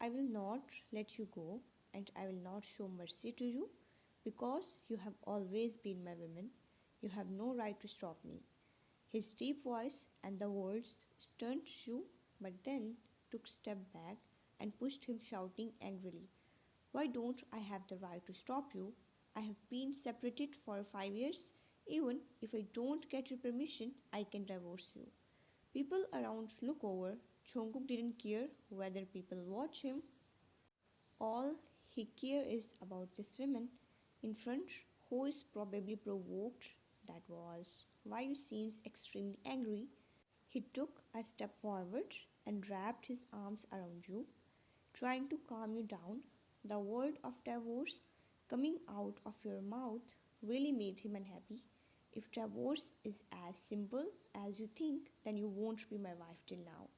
I will not let you go, and I will not show mercy to you, because you have always been my woman. You have no right to stop me. His deep voice and the words stunned you, but then took a step back and pushed him, shouting angrily, "Why don't I have the right to stop you? I have been separated for 5 years. Even if I don't get your permission, I can divorce you." People around look over. Jungkook didn't care whether people watch him. All he cared is about this woman in front who is probably provoked. That was why you seems extremely angry. He took a step forward and wrapped his arms around you, trying to calm you down. The word of divorce coming out of your mouth really made him unhappy. If divorce is as simple as you think, then you won't be my wife till now.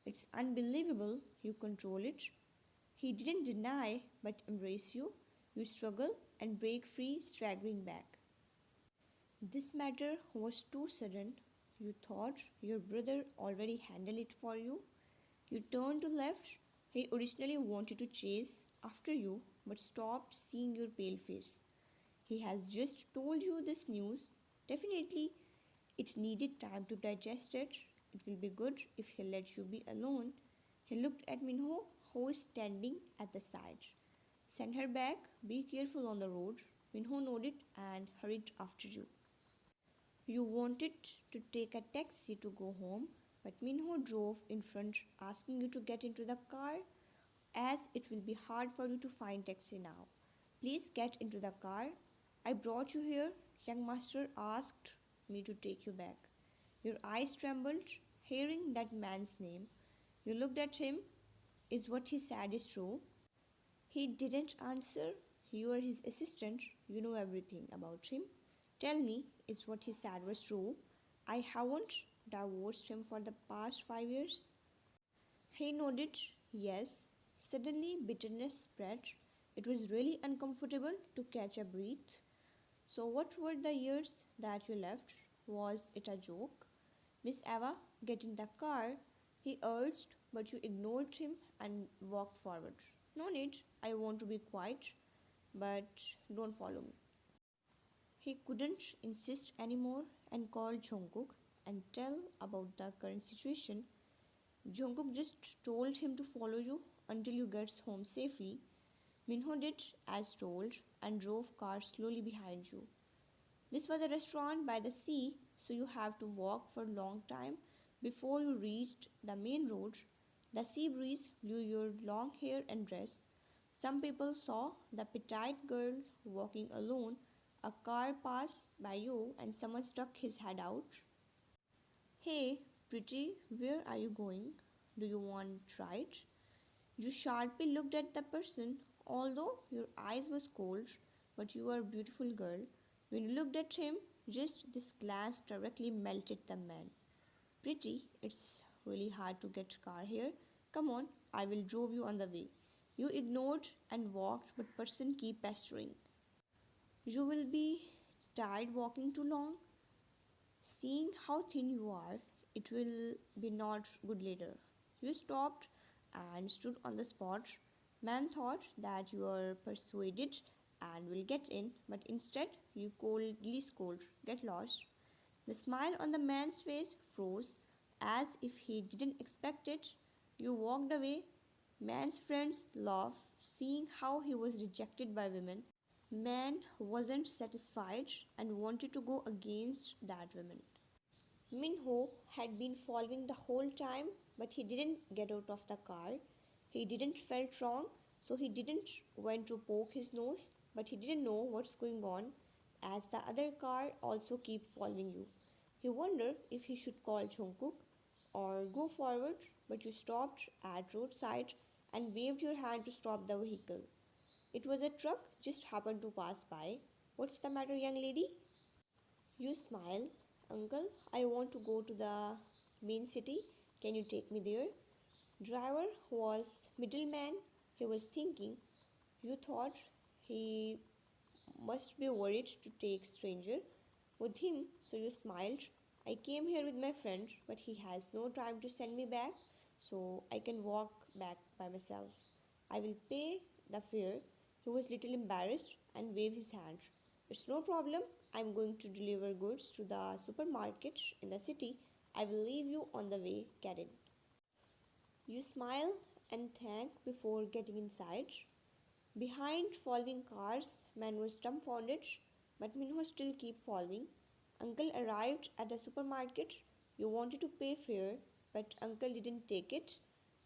It's unbelievable you control it. He didn't deny but embrace you. You struggle and break free, staggering back. This matter was too sudden. You thought your brother already handled it for you. You turned to left. He originally wanted to chase after you but stopped seeing your pale face. He has just told you this news. Definitely, it needed time to digest it. It will be good if he lets you be alone. He looked at Minho, who is standing at the side. "Send her back. Be careful on the road." Minho nodded and hurried after you. You wanted to take a taxi to go home, but Minho drove in front, asking you to get into the car, as it will be hard for you to find taxi now. "Please get into the car. I brought you here. Young master asked me to take you back." Your eyes trembled, hearing that man's name. You looked at him. Is what he said is true? He didn't answer. You are his assistant. You know everything about him. Tell me, is what he said was true? I haven't divorced him for the past 5 years. He nodded, yes. Suddenly, bitterness spread. It was really uncomfortable to catch a breath. "So, what were the years that you left? Was it a joke?" "Miss Eva, get in the car," he urged, but you ignored him and walked forward. "No need, I want to be quiet, but don't follow me." He couldn't insist anymore and called Jungkook and tell about the current situation. Jungkook just told him to follow you until you get home safely. Minho did as told and drove car slowly behind you. This was a restaurant by the sea, so you have to walk for a long time before you reached the main road. The sea breeze blew your long hair and dress. Some people saw the petite girl walking alone. A car passed by you and someone stuck his head out. "Hey, pretty, where are you going? Do you want ride?" You sharply looked at the person, although your eyes was cold, but you are a beautiful girl. When you looked at him, just this glance directly melted the man. "Pretty, it's really hard to get car here. Come on, I will drove you on the way." You ignored and walked, but person keep pestering. "You will be tired walking too long. Seeing how thin you are, it will be not good later." You stopped and stood on the spot. Man thought that you were persuaded and will get in, but instead you coldly scolded, "Get lost." The smile on the man's face froze as if he didn't expect it. You walked away. Man's friends laughed, seeing how he was rejected by women. Man wasn't satisfied and wanted to go against that woman. Minho had been following the whole time, but he didn't get out of the car. He didn't felt wrong, so he didn't want to poke his nose, but he didn't know what's going on as the other car also keep following you. He wondered if he should call Jungkook or go forward, but you stopped at roadside and waved your hand to stop the vehicle. It was a truck just happened to pass by. "What's the matter, young lady?" You smile. "Uncle, I want to go to the main city. Can you take me there?" Driver was middleman. He was thinking. You thought he must be worried to take stranger with him, so you smiled. "I came here with my friend, but he has no time to send me back, so I can walk back by myself." I will pay the fare. He was little embarrassed and waved his hand. It's no problem. I'm going to deliver goods to the supermarket in the city. I will leave you on the way, Karen. You smile and thank before getting inside. Behind following cars, man was dumbfounded, but Minho still kept following. Uncle arrived at the supermarket. You wanted to pay fare, but uncle didn't take it.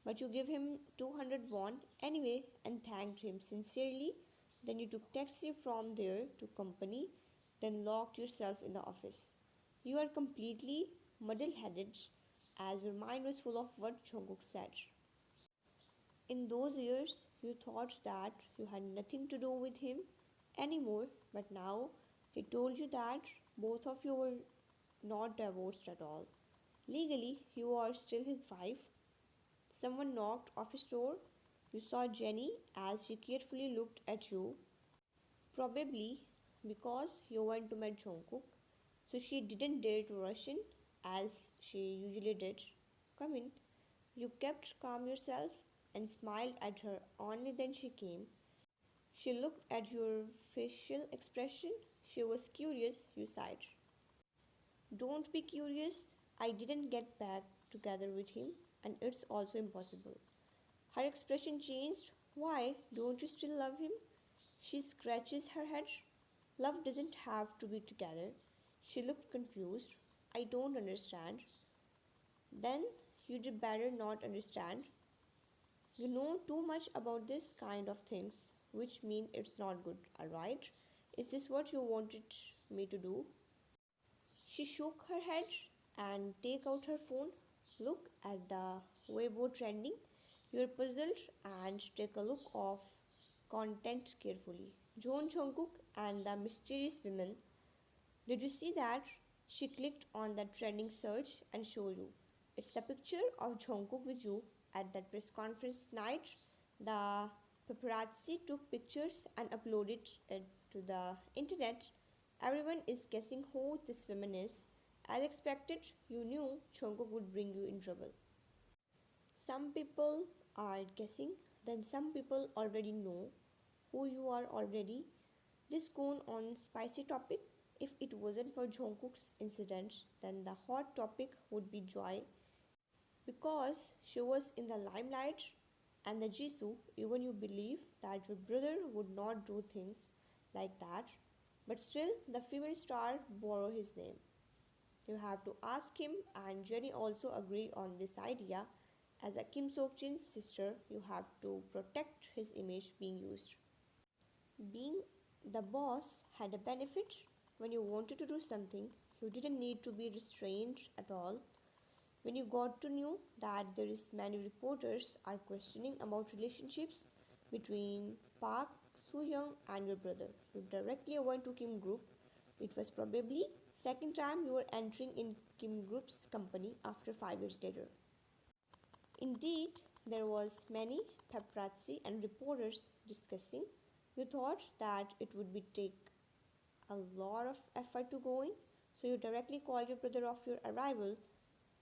But you gave him 200 won anyway and thanked him sincerely. Then you took taxi from there to company, then locked yourself in the office. You are completely muddle-headed as your mind was full of what Jungkook said. In those years, you thought that you had nothing to do with him anymore, but now he told you that both of you were not divorced at all. Legally, you are still his wife. Someone knocked off his door. You saw Jenny as she carefully looked at you, probably because you went to meet Jungkook, so she didn't dare to rush in as she usually did. Come in. You kept calm yourself and smiled at her only then she came. She looked at your facial expression. She was curious, you sighed. Don't be curious. I didn't get back together with him, and it's also impossible. Her expression changed. Why? Don't you still love him? She scratches her head. Love doesn't have to be together. She looked confused. I don't understand. Then you'd better not understand. You know too much about this kind of things, which mean it's not good, alright? Is this what you wanted me to do? She shook her head and take out her phone. Look at the Weibo trending. You're puzzled and take a look of content carefully. John Jungkook and the mysterious women. Did you see that? She clicked on the trending search and showed you. It's the picture of Jungkook with you at that press conference night. The paparazzi took pictures and uploaded it to the internet. Everyone is guessing who this woman is. As expected, you knew Jungkook would bring you in trouble. Some people are guessing, then some people already know who you are already. This gone on spicy topic. If it wasn't for Jungkook's incident, then the hot topic would be Joy because she was in the limelight and the Jisoo. Even you believe that your brother would not do things like that, but still the female star borrow his name. You have to ask him, and Jenny also agree on this idea. As a Kim Sok-jin's sister, you have to protect his image being used. Being the boss had a benefit. When you wanted to do something, you didn't need to be restrained at all. When you got to know that there is many reporters are questioning about relationships between Park Soo-young and your brother, you directly went to Kim Group. It was probably second time you were entering in Kim Group's company after 5 years later. Indeed, there was many paparazzi and reporters discussing. You thought that it would be take a lot of effort to go in, so you directly called your brother of your arrival.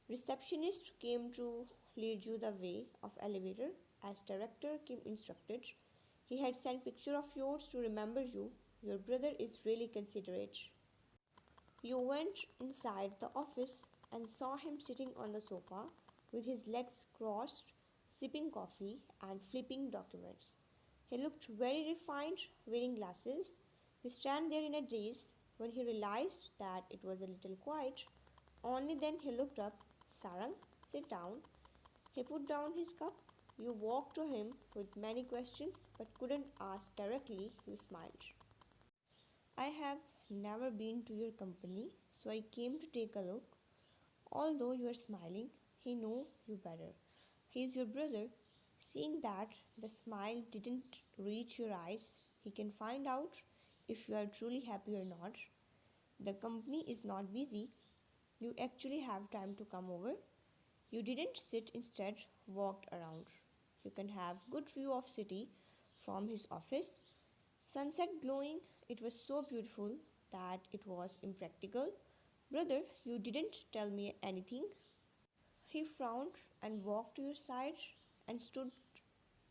Receptionist came to lead you the way of elevator as director Kim instructed. He had sent picture of yours to remember you. Your brother is really considerate. You went inside the office and saw him sitting on the sofa with his legs crossed, sipping coffee and flipping documents. He looked very refined, wearing glasses. You stand there in a daze. When he realized that it was a little quiet, only then he looked up. Sarang, sit down. He put down his cup. You walked to him with many questions but couldn't ask directly. You smiled. I have never been to your company, so I came to take a look. Although you are smiling, he know you better. He is your brother. Seeing that the smile didn't reach your eyes, he can find out if you are truly happy or not. The company is not busy. You actually have time to come over. You didn't sit, instead walked around. You can have good view of city from his office. Sunset glowing. It was so beautiful that it was impractical. Brother, you didn't tell me anything. He frowned and walked to your side and stood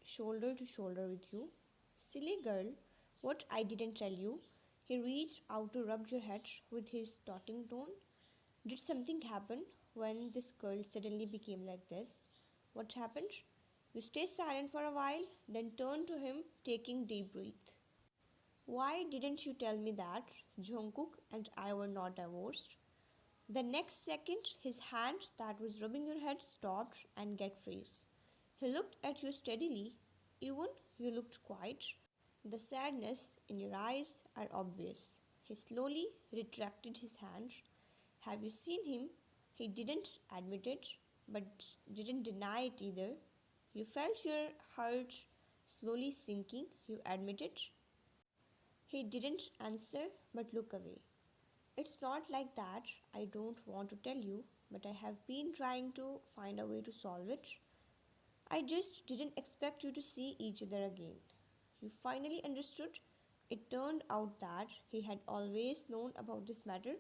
shoulder to shoulder with you. Silly girl, what I didn't tell you. He reached out to rub your head with his taunting tone. Did something happen when this girl suddenly became like this? What happened? You stay silent for a while, then turn to him, taking deep breath. Why didn't you tell me that Jungkook and I were not divorced? The next second, his hand that was rubbing your head stopped and get freeze. He looked at you steadily, even you looked quiet. The sadness in your eyes are obvious. He slowly retracted his hand. Have you seen him? He didn't admit it, but didn't deny it either. You felt your heart slowly sinking. You admit it. He didn't answer but look away. It's not like that. I don't want to tell you, but I have been trying to find a way to solve it. I just didn't expect you to see each other again. You finally understood. It turned out that he had always known about this matter.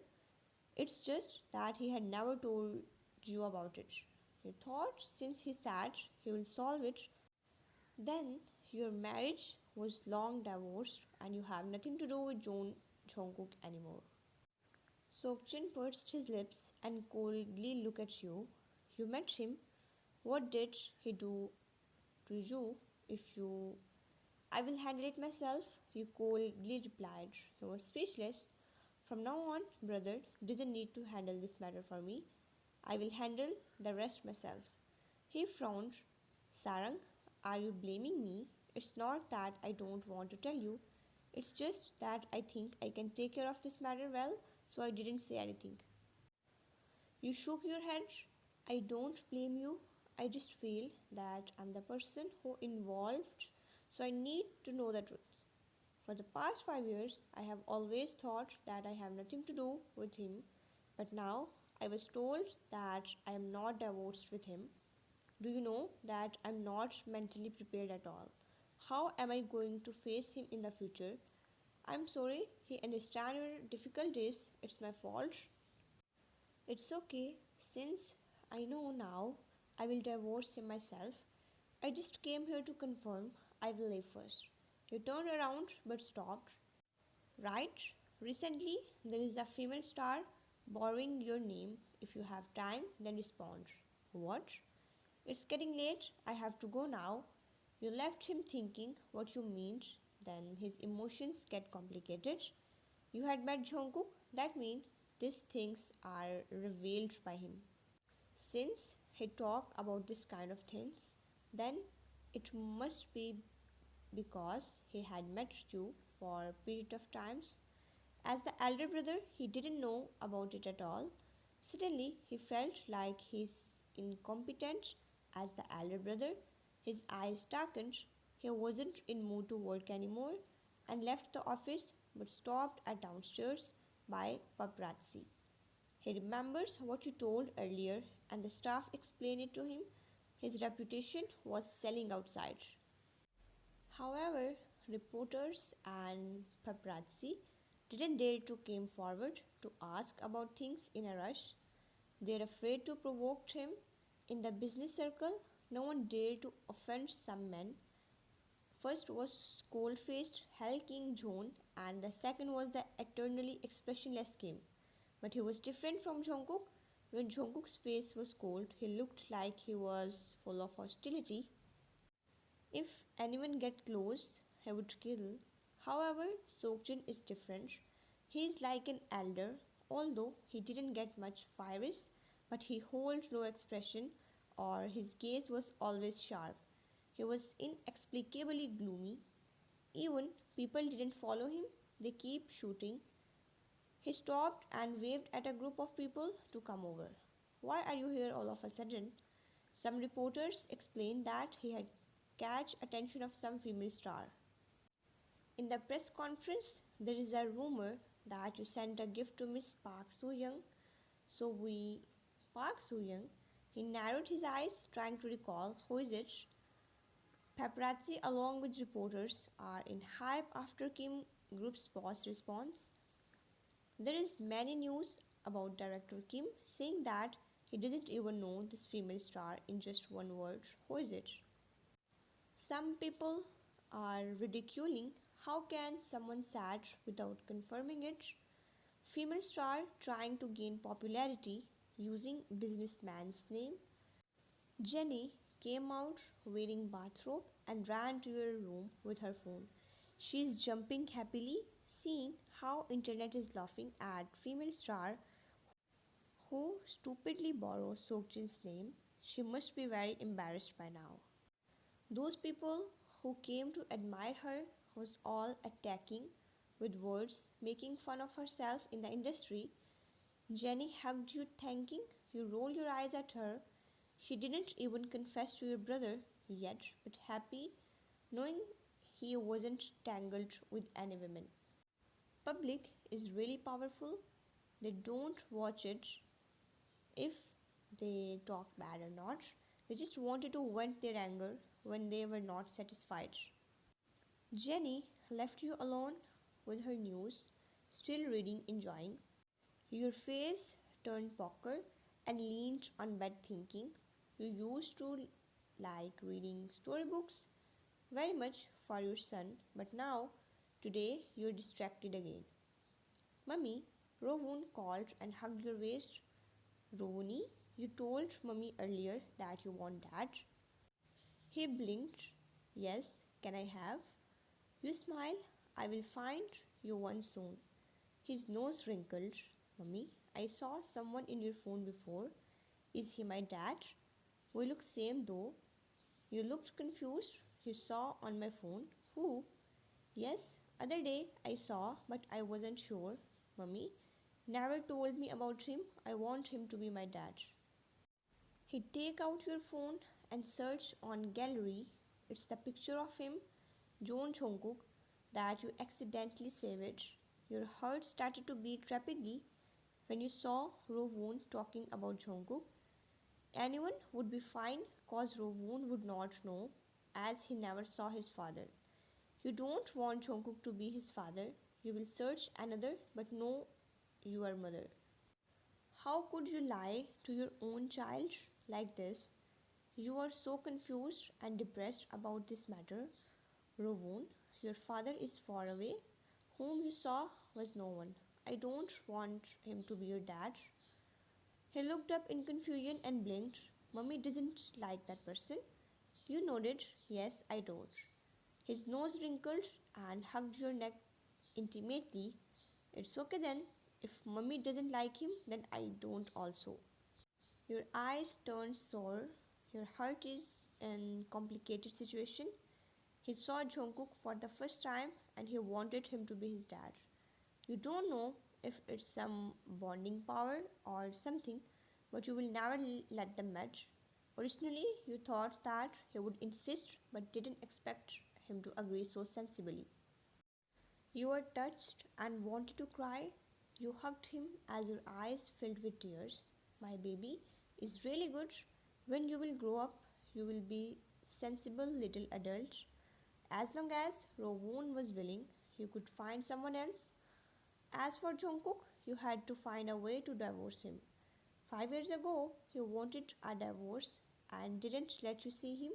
It's just that he had never told you about it. You thought since he said he will solve it, then your marriage was long divorced and you have nothing to do with Jungkook anymore. Sokjin pursed his lips and coldly looked at you. You met him. What did he do to you? If you I will handle it myself, you coldly replied. He was speechless. From now on, brother doesn't need to handle this matter for me. I will handle the rest myself. He frowned. Sarang, are you blaming me? It's not that I don't want to tell you. It's just that I think I can take care of this matter well, so I didn't say anything. You shook your head. I don't blame you. I just feel that I'm the person who involved, so I need to know the truth. For the past 5 years, I have always thought that I have nothing to do with him, but now I was told that I am not divorced with him. Do you know that I'm not mentally prepared at all? How am I going to face him in the future? I'm sorry, he understands your difficulties. It's my fault. It's okay, since I know now I will divorce him myself. I just came here to confirm I will leave first. You turned around but stopped. Right? Recently, there is a female star borrowing your name. If you have time, then respond. What? It's getting late. I have to go now. You left him thinking what you meant. Then his emotions get complicated. You had met Jungkook. That means these things are revealed by him. Since he talk about this kind of things, then it must be because he had met you for a period of times. As the elder brother, he didn't know about it at all. Suddenly, he felt like he's incompetent as the elder brother. His eyes darkened. He wasn't in mood to work anymore and left the office but stopped at downstairs by paparazzi. He remembers what you told earlier and the staff explained it to him. His reputation was selling outside. However, reporters and paparazzi didn't dare to come forward to ask about things in a rush. They're afraid to provoke him. In the business circle, no one dared to offend some men. First was cold-faced Hell King John, and the second was the eternally expressionless Kim. But he was different from Jungkook. When Jungkook's face was cold, he looked like he was full of hostility. If anyone get close, he would kill. However, Sokjin is different. He is like an elder, although he didn't get much fires, but he holds no expression or his gaze was always sharp. He was inexplicably gloomy. Even people didn't follow him, they keep shooting. He stopped and waved at a group of people to come over. Why are you here all of a sudden? Some reporters explained that he had catch attention of some female star. In the press conference, there is a rumor that you sent a gift to Miss Park So-young. So we Park So-young. He narrowed his eyes, trying to recall who is it. Paparazzi, along with reporters, are in hype after Kim Group's boss response. There is many news about director Kim saying that he doesn't even know this female star in just one word. Who is it? Some people are ridiculing how can someone sad without confirming it. Female star trying to gain popularity using businessman's name. Jenny came out wearing bathrobe and ran to her room with her phone. She is jumping happily, seeing how internet is laughing at female star who stupidly borrows Sokjin's name. She must be very embarrassed by now. Those people who came to admire her was all attacking with words, making fun of herself in the industry. Jenny hugged you thanking you, roll your eyes at her. She didn't even confess to your brother yet, but happy knowing he wasn't tangled with any women. Public is really powerful. They don't watch it if they talk bad or not. They just wanted to vent their anger when they were not satisfied. Jenny left you alone with her news, still reading, enjoying. Your face turned poker and leaned on bed thinking. You used to like reading storybooks very much for your son, but now, today, you're distracted again. Mummy, Rovun called and hugged your waist. Rovuni, you told Mummy earlier that you want dad. He blinked. Yes, can I have? You smile. I will find you one soon. His nose wrinkled. Mummy, I saw someone in your phone before. Is he my dad? We look same though. You looked confused. You saw on my phone. Who? Yes, other day I saw, but I wasn't sure. Mummy never told me about him. I want him to be my dad. He take out your phone and search on gallery. It's the picture of him, Jungkook, that you accidentally saved it. Your heart started to beat rapidly when you saw Rovun talking about Jungkook. Anyone would be fine cause Rovun would not know as he never saw his father. You don't want Jungkook to be his father. You will search another but know your mother. How could you lie to your own child like this? You are so confused and depressed about this matter. Rovun, your father is far away. Whom you saw was no one. I don't want him to be your dad. He looked up in confusion and blinked. Mummy doesn't like that person. You nodded. Yes, I don't. His nose wrinkled and hugged your neck intimately. It's okay then. If Mummy doesn't like him, then I don't also. Your eyes turned sour. Your heart is in complicated situation. He saw Jungkook for the first time and he wanted him to be his dad. You don't know if it's some bonding power or something, but you will never let them meet. Originally, you thought that he would insist but didn't expect him to agree so sensibly. You were touched and wanted to cry. You hugged him as your eyes filled with tears. My baby is really good. When you will grow up, you will be sensible little adult. As long as Rovun was willing, you could find someone else. As for Jungkook, you had to find a way to divorce him. 5 years ago, he wanted a divorce and didn't let you see him,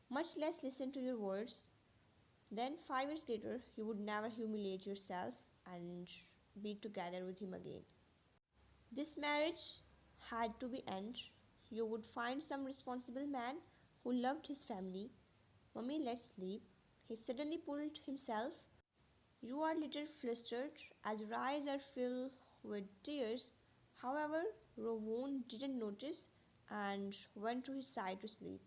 much less listen to your words. Then 5 years later, you would never humiliate yourself and be together with him again. This marriage had to be end. You would find some responsible man who loved his family. Mummy, let's sleep. He suddenly pulled himself. You are a little flustered as your eyes are filled with tears. However, Rovun didn't notice and went to his side to sleep.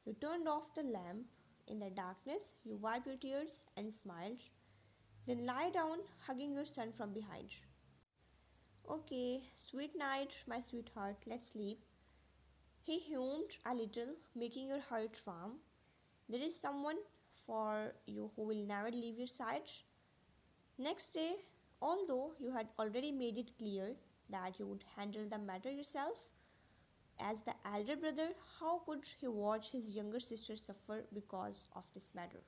You turned off the lamp. In the darkness, you wiped your tears and smiled. Then lie down, hugging your son from behind. Okay, sweet night, my sweetheart, let's sleep. He hummed a little, making your heart warm. There is someone for you who will never leave your side. Next day, although you had already made it clear that you would handle the matter yourself, as the elder brother, how could he watch his younger sister suffer because of this matter?